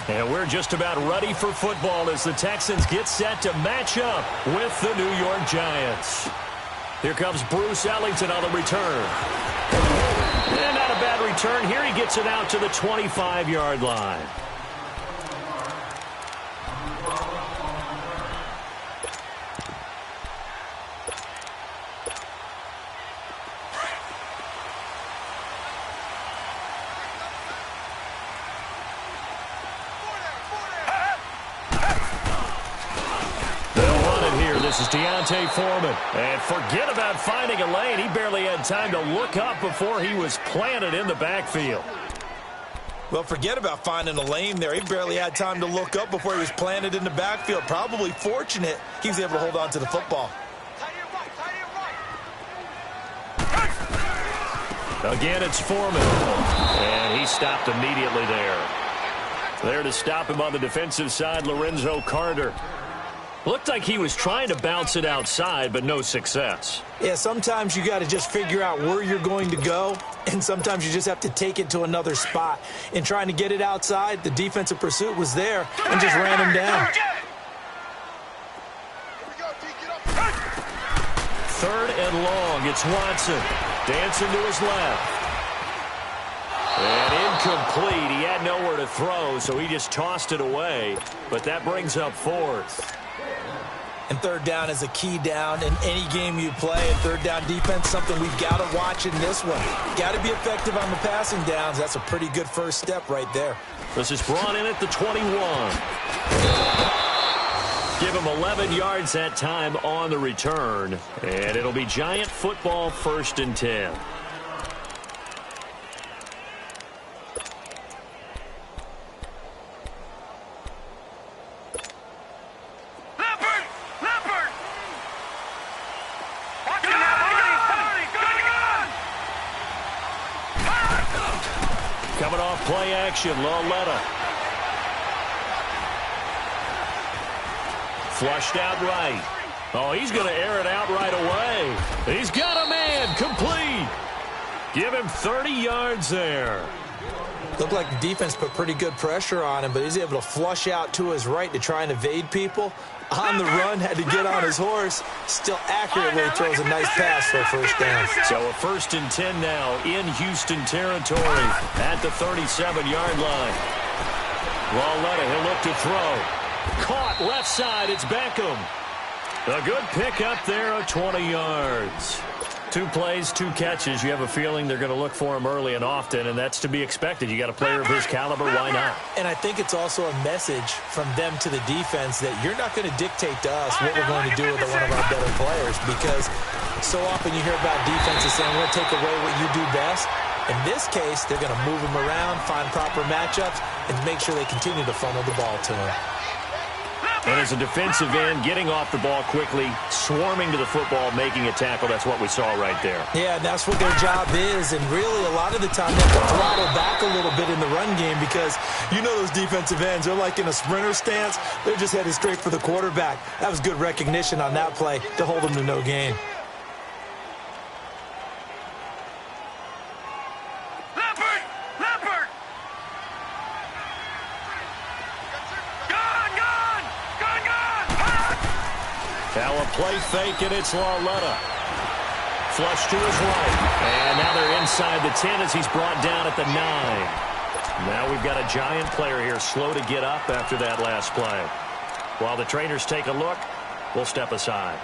And we're just about ready for football as the Texans get set to match up with the New York Giants. Here comes Bruce Ellington on the return. And not a bad return here. He gets it out to the 25-yard line. This is Deontay Foreman. And forget about finding a lane. He barely had time to look up before he was planted in the backfield. Well, forget about finding a lane there. He barely had time to look up before he was planted in the backfield. Probably fortunate he was able to hold on to the football. Again, it's Foreman. And he stopped immediately there. There to stop him on the defensive side, Lorenzo Carter. Looked like he was trying to bounce it outside, but no success. Yeah, sometimes you got to just figure out where you're going to go, and sometimes you just have to take it to another spot. In trying to get it outside, the defensive pursuit was there and just ran him down. Third and long, it's Watson. Dancing to his left. And incomplete. He had nowhere to throw, so he just tossed it away. But that brings up fourth. And third down is a key down in any game you play. And third down defense, something we've got to watch in this one. Got to be effective on the passing downs. That's a pretty good first step right there. This is brought in at the 21. Give him 11 yards that time on the return. And it'll be Giant football, 1st and 10. Coming off play action, Lauletta. Flushed out right. Oh, he's going to air it out right away. He's got a man, complete. Give him 30 yards there. Looked like the defense put pretty good pressure on him, but he's able to flush out to his right to try and evade people. On the run, had to get on his horse. Still accurately throws a nice pass for a first down. So a 1st and 10 now in Houston territory at the 37-yard line. Lauletta, he'll look to throw. Caught left side, it's Beckham. A good pickup there of 20 yards. 2 plays, 2 catches. You have a feeling they're going to look for him early and often, and that's to be expected. You got a player of his caliber, why not? And I think it's also a message from them to the defense that you're not going to dictate to us what we're going to do with one of our better players, because so often you hear about defenses saying, we're going to take away what you do best. In this case, they're going to move him around, find proper matchups, and make sure they continue to funnel the ball to him. And as a defensive end, getting off the ball quickly, swarming to the football, making a tackle, that's what we saw right there. Yeah, and that's what their job is. And really, a lot of the time, they have to throttle back a little bit in the run game because you know those defensive ends, they're like in a sprinter stance. They're just headed straight for the quarterback. That was good recognition on that play to hold them to no gain. Now a play fake, and it's Lauletta. Flush to his right. And now they're inside the 10 as he's brought down at the 9. Now we've got a Giant player here slow to get up after that last play. While the trainers take a look, we'll step aside.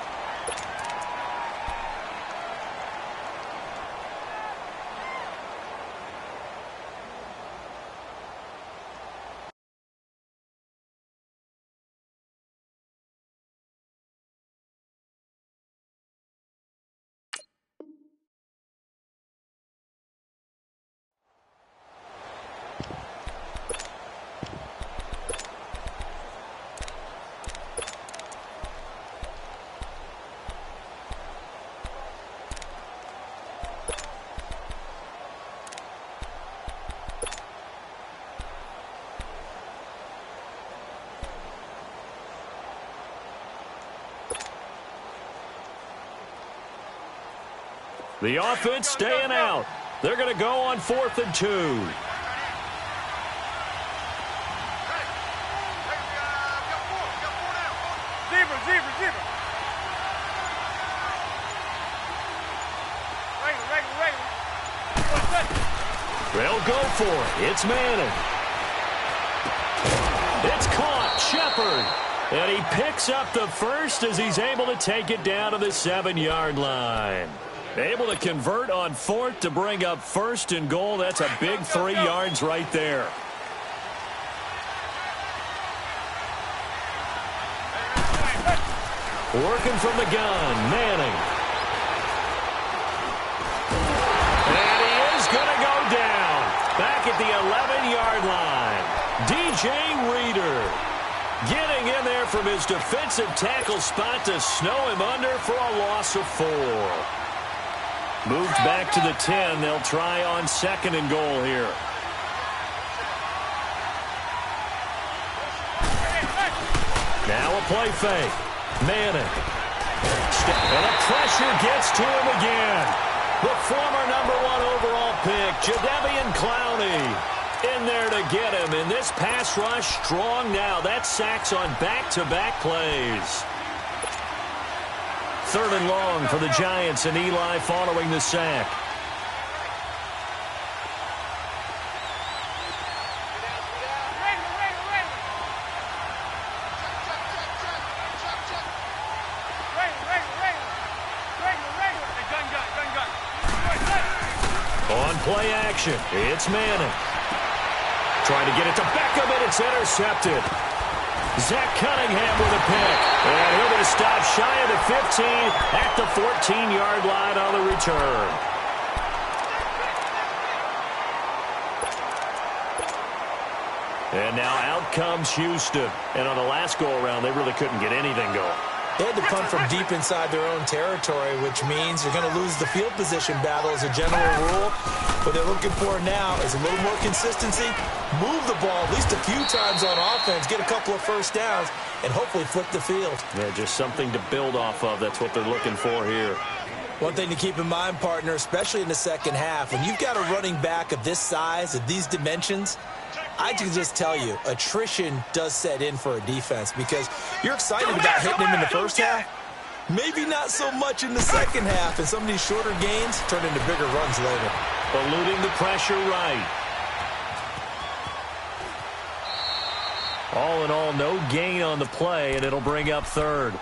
The offense staying out. They're going to go on 4th and 2. They'll go for it. It's Manning. It's caught. Shepard. And he picks up the first as he's able to take it down to the 7-yard line. Able to convert on 4th to bring up 1st and goal. That's a big 3 yards right there. Working from the gun, Manning. And he is going to go down. Back at the 11-yard line. DJ Reader getting in there from his defensive tackle spot to snow him under for a loss of 4. Moved back to the 10. They'll try on 2nd and goal here. Now a play fake. Manning. And the pressure gets to him again. The former #1 overall pick, Jadeveon Clowney, in there to get him. And this pass rush strong now. That's sacks on back-to-back plays. 3rd and long for the Giants, and Eli following the sack. On play action, it's Manning. Trying to get it to Beckham, and it's intercepted. Zach Cunningham with a pick. And he'll be stopped shy of the 15 at the 14-yard line on the return. And now out comes Houston. And on the last go-around, they really couldn't get anything going. They had to punt from deep inside their own territory, which means you're going to lose the field position battle as a general rule. What they're looking for now is a little more consistency, move the ball at least a few times on offense, get a couple of first downs, and hopefully flip the field. Yeah, just something to build off of. That's what they're looking for here. One thing to keep in mind, partner, especially in the second half, when you've got a running back of this size, of these dimensions, I can just tell you, attrition does set in for a defense because you're excited about hitting him in the first half. Maybe not so much in the second half, and some of these shorter gains turn into bigger runs later. Eluding the pressure right. All in all, no gain on the play, and it'll bring up 3rd.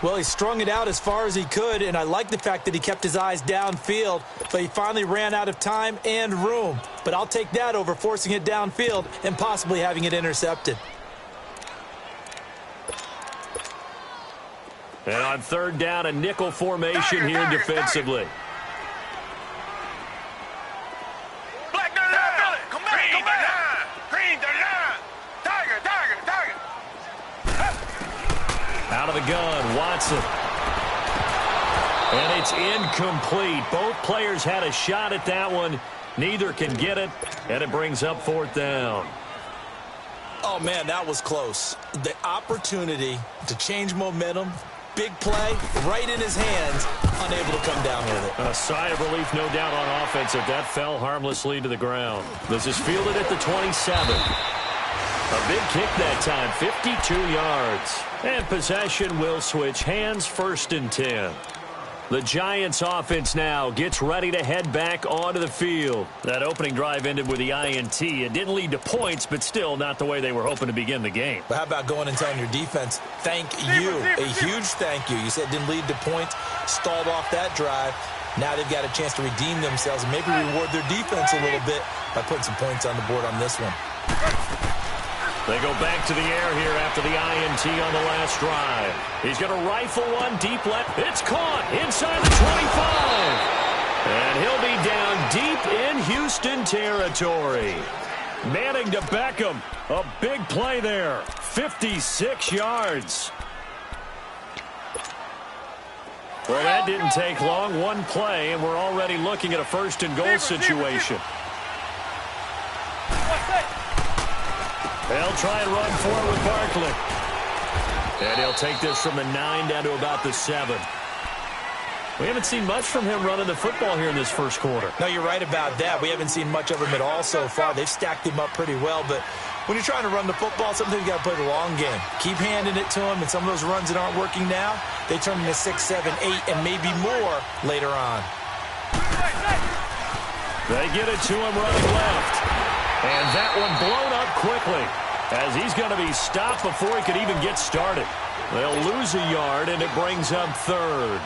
Well, he strung it out as far as he could, and I like the fact that he kept his eyes downfield, but he finally ran out of time and room. But I'll take that over forcing it downfield and possibly having it intercepted. And on 3rd down, a nickel formation here defensively. Out of the gun, Watson. And it's incomplete. Both players had a shot at that one. Neither can get it, and it brings up 4th down. Oh, man, that was close. The opportunity to change momentum, big play, right in his hands, unable to come down with it. A sigh of relief, no doubt, on offense if that fell harmlessly to the ground. This is fielded at the 27. A big kick that time, 52 yards. And possession will switch hands, 1st and 10. The Giants offense now gets ready to head back onto the field. That opening drive ended with the INT. It didn't lead to points, but still not the way they were hoping to begin the game. But how about going and telling your defense, thank you, a huge thank you. You said it didn't lead to points, stalled off that drive. Now they've got a chance to redeem themselves and maybe reward their defense a little bit by putting some points on the board on this one. They go back to the air here after the INT on the last drive. He's going to rifle one deep left. It's caught inside the 25. And he'll be down deep in Houston territory. Manning to Beckham. A big play there. 56 yards. Well, that didn't take long. One play, and we're already looking at a 1st and goal situation. They'll try and run forward with Barkley. And he'll take this from the 9 down to about the 7. We haven't seen much from him running the football here in this first quarter. No, you're right about that. We haven't seen much of him at all so far. They've stacked him up pretty well, but when you're trying to run the football, sometimes you got to play the long game. Keep handing it to them, and some of those runs that aren't working now, they turn into 6, 7, 8, and maybe more later on. They get it to him running left. And that one blown up quickly as he's going to be stopped before he could even get started. They'll lose a yard, and it brings up third.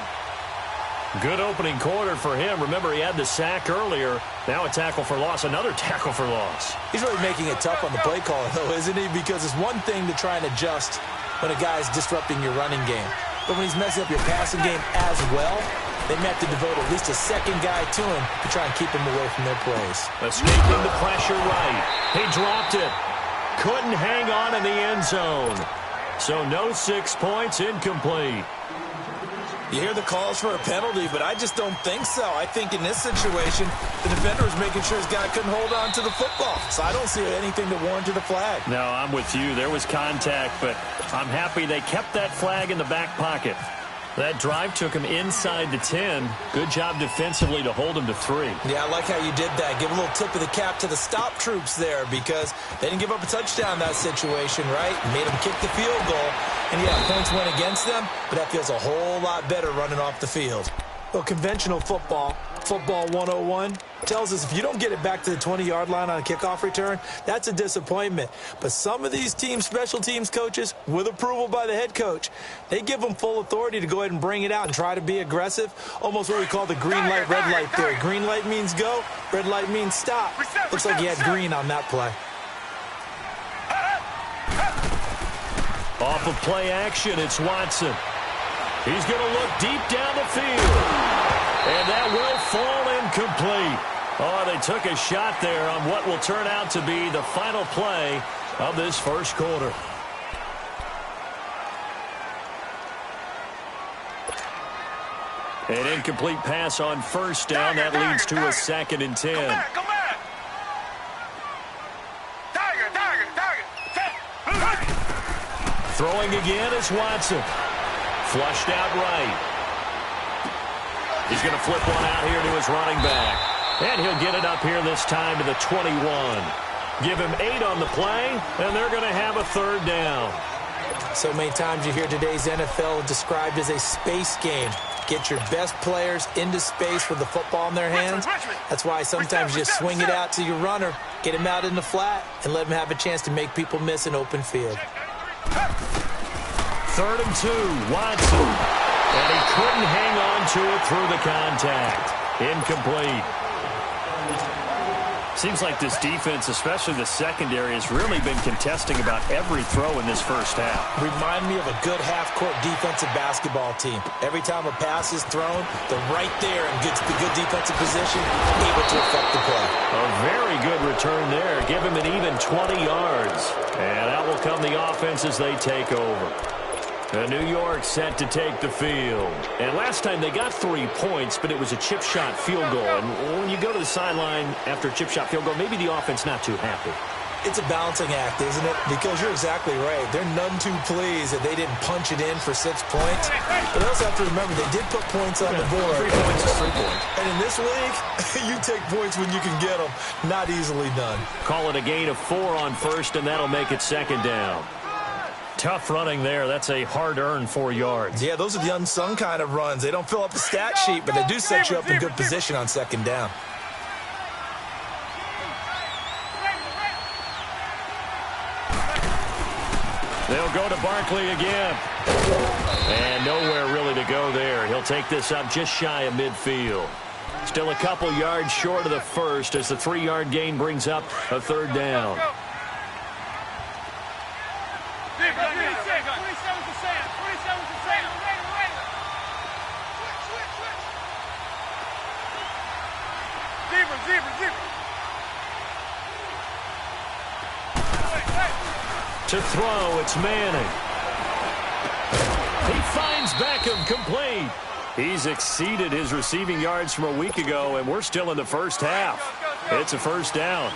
Good opening quarter for him. Remember, he had the sack earlier. Now a tackle for loss, another tackle for loss. He's really making it tough on the play caller, though, isn't he? Because it's one thing to try and adjust when a guy's disrupting your running game. But when he's messing up your passing game as well, they may have to devote at least a second guy to him to try and keep him away from their plays. Escaping the pressure right. He dropped it. Couldn't hang on in the end zone. So no 6 points, incomplete. You hear the calls for a penalty, but I just don't think so. I think in this situation, the defender was making sure his guy couldn't hold on to the football. So I don't see anything that warranted a flag. No, I'm with you. There was contact, but I'm happy they kept that flag in the back pocket. That drive took him inside the 10. Good job defensively to hold him to 3. Yeah, I like how you did that. Give a little tip of the cap to the stop troops there because they didn't give up a touchdown in that situation, right? Made them kick the field goal. And, yeah, points went against them, but that feels a whole lot better running off the field. Well, conventional football 101, tells us if you don't get it back to the 20-yard line on a kickoff return, that's a disappointment. But some of these team special teams coaches, with approval by the head coach, they give them full authority to go ahead and bring it out and try to be aggressive, almost what we call the green light, red light theory. Green light means go, red light means stop. Looks like he had green on that play. Off of play action, it's Watson. He's going to look deep down the field. And that will fall incomplete. Oh, they took a shot there on what will turn out to be the final play of this first quarter. An incomplete pass on first down. That leads to a 2nd and 10. Go back. Throwing again is Watson. Flushed out right. He's going to flip one out here to his running back. And he'll get it up here this time to the 21. Give him 8 on the play, and they're going to have a 3rd down. So many times you hear today's NFL described as a space game. Get your best players into space with the football in their hands. That's why sometimes you swing it out to your runner, get him out in the flat, and let him have a chance to make people miss an open field. 3rd and 2, Watson. And he couldn't hang on to it through the contact. Incomplete. Seems like this defense, especially the secondary, has really been contesting about every throw in this first half. Remind me of a good half-court defensive basketball team. Every time a pass is thrown, they're right there in good defensive position, able to affect the play. A very good return there. Give him an even 20 yards. And out will come the offense as they take over. New York set to take the field. And last time they got 3 points, but it was a chip shot field goal. And when you go to the sideline after a chip shot field goal, maybe the offense not too happy. It's a balancing act, isn't it? Because you're exactly right. They're none too pleased that they didn't punch it in for 6 points. But they also have to remember they did put points on the board. 3 points is 3 points. And in this league, you take points when you can get them. Not easily done. Call it a gain of 4 on first, and that'll make it 2nd down. Tough running there. That's a hard-earned 4 yards. Yeah, those are the unsung kind of runs. They don't fill up the stat sheet, but they do set you up in good position on 2nd down. They'll go to Barkley again. And nowhere really to go there. He'll take this up just shy of midfield. Still a couple yards short of the first as the 3-yard gain brings up a 3rd down. To throw, it's Manning. He finds Beckham complete. He's exceeded his receiving yards from a week ago, and we're still in the first half. It's a 1st down.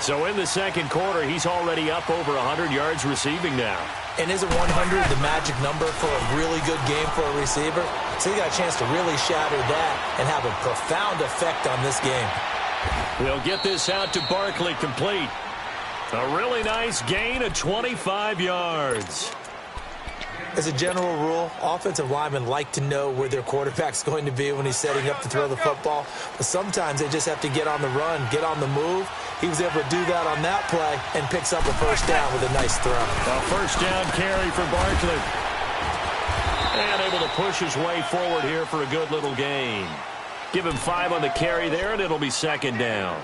So in the 2nd quarter, he's already up over 100 yards receiving now. And isn't 100 the magic number for a really good game for a receiver? So he got a chance to really shatter that and have a profound effect on this game. They'll get this out to Barkley complete. A really nice gain of 25 yards. As a general rule, offensive linemen like to know where their quarterback's going to be when he's setting up to throw the football. But sometimes they just have to get on the run, get on the move. He was able to do that on that play and picks up a first down with a nice throw. A first down carry for Barkley. And able to push his way forward here for a good little gain. Give him 5 on the carry there, and it'll be second down.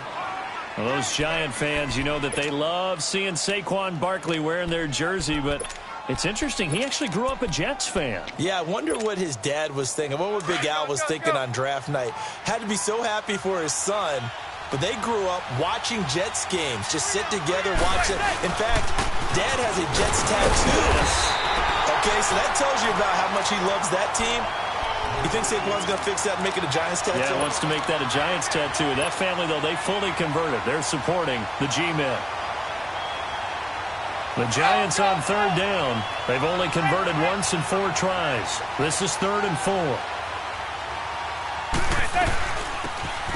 Well, those Giant fans, you know that they love seeing Saquon Barkley wearing their jersey, but it's interesting. He actually grew up a Jets fan. Yeah, I wonder what his dad was thinking. What Big Al was thinking on draft night. Had to be so happy for his son, but they grew up watching Jets games. Just sit together, watch it. In fact, Dad has a Jets tattoo. Okay, so that tells you about how much he loves that team. You think Saquon's going to fix that and make it a Giants tattoo? Yeah, he wants to make that a Giants tattoo. That family, though, they fully converted. They're supporting the G-Men. The Giants on third down. They've only converted once in 4 tries. This is 3rd and 4.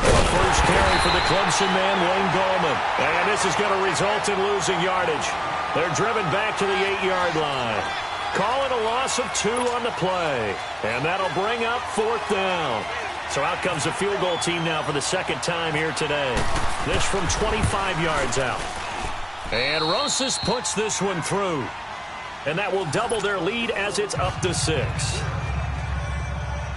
The first carry for the Clemson man, Wayne Gallman. And this is going to result in losing yardage. They're driven back to the 8-yard line. Calling a loss of 2 on the play. And that'll bring up 4th down. So out comes a field goal team now for the second time here today. This from 25 yards out. And Rosas puts this one through. And that will double their lead as it's up to 6.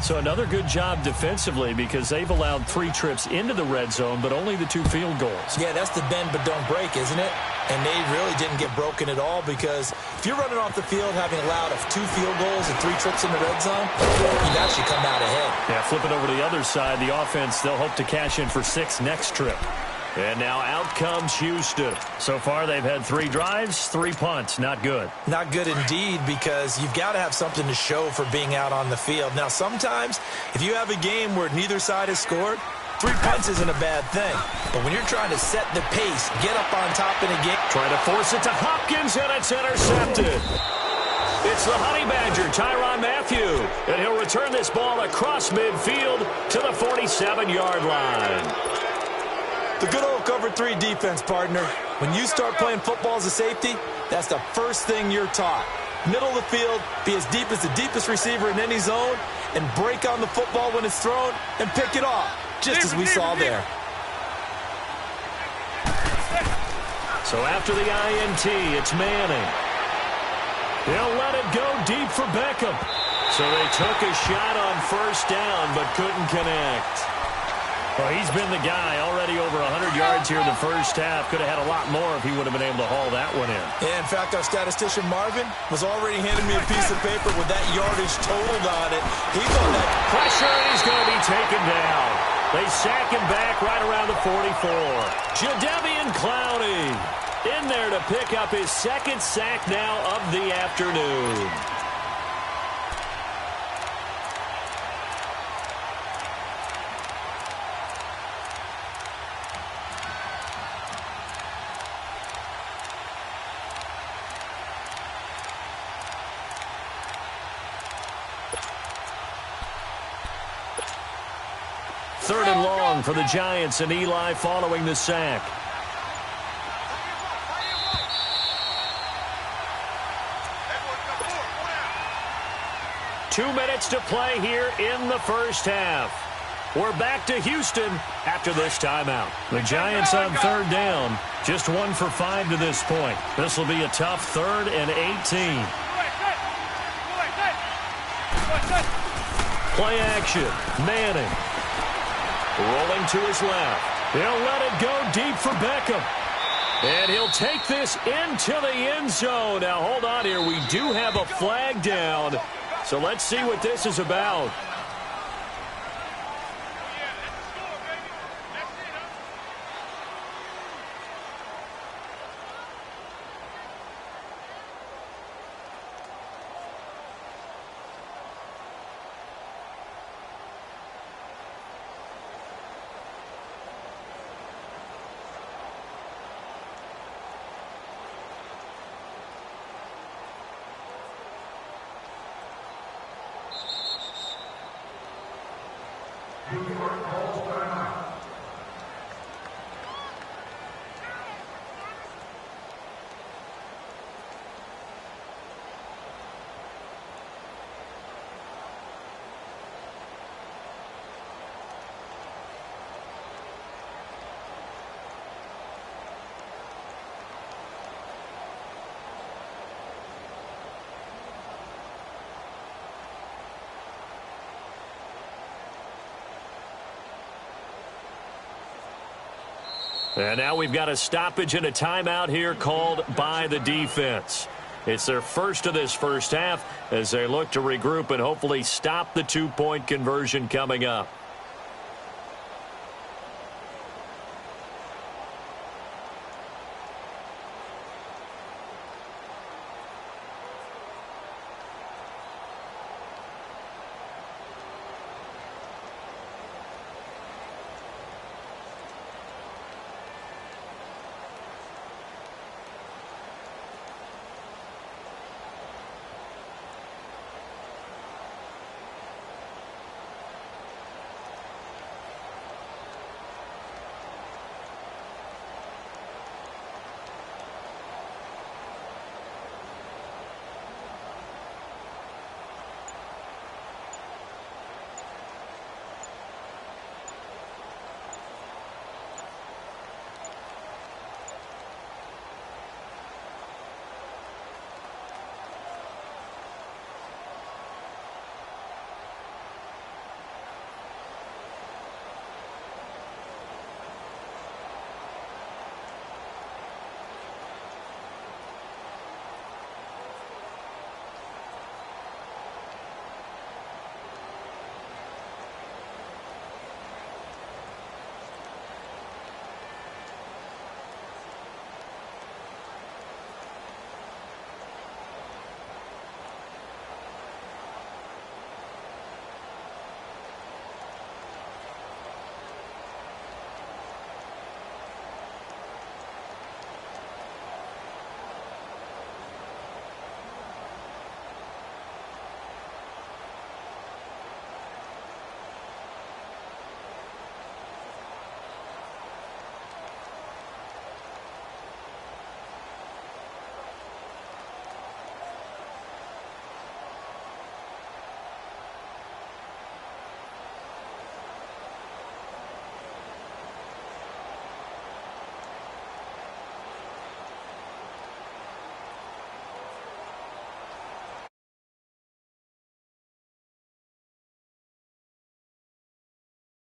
So another good job defensively because they've allowed 3 trips into the red zone, but only the 2 field goals. Yeah, that's the bend but don't break, isn't it? And they really didn't get broken at all because if you're running off the field having allowed 2 field goals and 3 trips in the red zone, you've actually come out ahead. Yeah, flip it over to the other side. The offense, they'll hope to cash in for 6 next trip. And now out comes Houston. So far, they've had 3 drives, 3 punts. Not good. Not good indeed because you've got to have something to show for being out on the field. Now, sometimes if you have a game where neither side has scored, 3 punts isn't a bad thing. But when you're trying to set the pace, get up on top in a game. Trying to force it to Hopkins, and it's intercepted. It's the Honey Badger, Tyrann Mathieu. And he'll return this ball across midfield to the 47-yard line. The good old cover 3 defense, partner. When you start playing football as a safety, that's the first thing you're taught. Middle of the field, be as deep as the deepest receiver in any zone, and break on the football when it's thrown and pick it off, just as we saw there. So after the INT, it's Manning. They'll let it go deep for Beckham. So they took a shot on first down, but couldn't connect. Well, he's been the guy already over 100 yards here in the first half. Could have had a lot more if he would have been able to haul that one in. Yeah, in fact, our statistician Marvin was already handing me a piece of paper with that yardage totaled on it. He's on that pressure, and he's going to be taken down. They sack him back right around the 44. Jadeveon Clowney in there to pick up his 2nd sack now of the afternoon. Third and long for the Giants, and Eli following the sack. Two minutes to play here in the first half. We're back to Houston after this timeout. The Giants on third down, just 1 for 5 to this point. This will be a tough 3rd and 18. Play action, Manning. Rolling to his left. He'll let it go deep for Beckham. And he'll take this into the end zone. Now, hold on here. We do have a flag down. So let's see what this is about. And now we've got a stoppage and a timeout here called by the defense. It's their first of this first half as they look to regroup and hopefully stop the two-point conversion coming up.